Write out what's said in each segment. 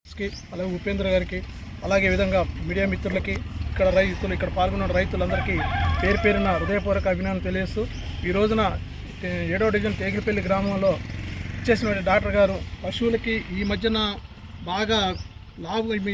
అలాగే ఉపేంద్ర గారికి అలాగే విధంగా మీడియా మిత్రులకి ఇక్కడ పాల్గొన్న రైతులందరికీ పేరు పేరున హృదయపూర్వక అభినందనలు తెలియజేస్తూ ఈ రోజున 7వ డివిజన్ తేగిలిపల్లి గ్రామంలో ఇచ్చేసిన డాక్టర్ గారు పశువులకి ఈ మధ్యన బాగా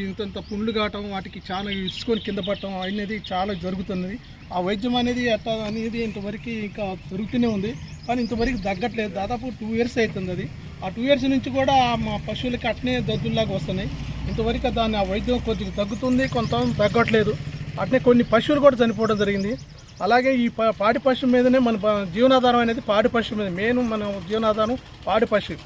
ఇంతంత పుండ్లు కావటం వాటికి చాలా ఇసుకొని కింద పడటం అనేది చాలా జరుగుతున్నది. ఆ వైద్యం అనేది అట్లా అనేది ఇంతవరకు ఇంకా జరుగుతూనే ఉంది, కానీ ఇంతవరకు తగ్గట్లేదు. దాదాపు 2 years అవుతుంది. అది ఆ 2 years నుంచి కూడా మా పశువులకి అట్నే దద్దుల్లాగా వస్తున్నాయి. ఇంతవరకు దాన్ని ఆ వైద్యం కొద్దిగా తగ్గుతుంది, కొంత తగ్గట్లేదు. అట్నే కొన్ని పశువులు కూడా చనిపోవడం జరిగింది. అలాగే ఈ పాడి పశువు మీదనే మన జీవనాధారం అనేది పాడి పశువు మీద మన జీవనాధారం పాడి పశువు.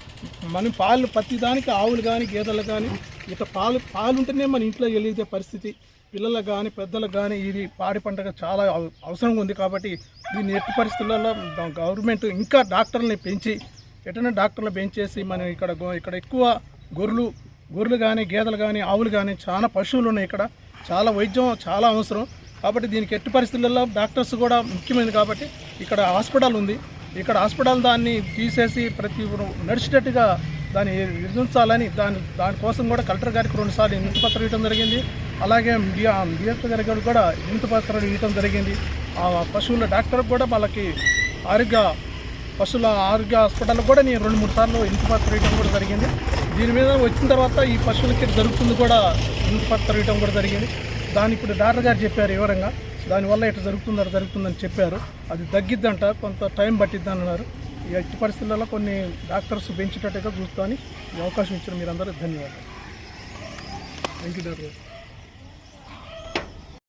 మనం పాలు ప్రతి దానికి ఆవులు కానీ గేదెలు కానీ ఇట్లా పాలు ఉంటేనే మన ఇంట్లో వెలిగే పరిస్థితి. పిల్లలకు కానీ పెద్దలకు కానీ ఇది పాడి పంటగా చాలా అవసరంగా ఉంది. కాబట్టి దీన్ని ఎట్టి పరిస్థితులలో గవర్నమెంట్ ఇంకా డాక్టర్లని పెంచి డాక్టర్లు పెంచేసి మనం ఇక్కడ ఎక్కువ గొర్రెలు కానీ గేదెలు కానీ ఆవులు కానీ చాలా పశువులు ఉన్నాయి. ఇక్కడ చాలా వైద్యం చాలా అవసరం. కాబట్టి దీనికి ఎట్టి పరిస్థితులలో డాక్టర్స్ కూడా ముఖ్యమైనది. కాబట్టి ఇక్కడ హాస్పిటల్ ఉంది. ఇక్కడ హాస్పిటల్ దాన్ని తీసేసి ప్రతి నడిచేటట్టుగా దాన్ని నిర్మించాలని దానికోసం కూడా కలెక్టర్ గారికి 2 సార్లు వినతి పత్రం ఇవ్వడం జరిగింది. అలాగే డిఎస్పీ గారికి కూడా వినతి పత్రం ఇవ్వడం జరిగింది. ఆ పశువుల డాక్టర్ కూడా వాళ్ళకి పశువుల ఆరోగ్య హాస్పిటల్ కూడా నేను 2-3 సార్లు వినతి పత్రం ఇవ్వడం కూడా జరిగింది. దీని మీద వచ్చిన తర్వాత ఈ పశువులకి జరుగుతుంది కూడా వినతి పత్రం ఇవ్వడం కూడా జరిగింది. దాన్ని ఇప్పుడు డాక్టర్ గారు చెప్పారు వివరంగా, దానివల్ల ఇట్లా జరుగుతుందని చెప్పారు. అది తగ్గిద్దంట, కొంత టైం పట్టిద్దని అన్నారు. ఈ ఎట్టి పరిస్థితులలో కొన్ని డాక్టర్స్ పెంచేటట్టుగా చూస్తామని ఈ అవకాశం ఇచ్చిన మీరందరూ ధన్యవాదాలు. Thank you doctor.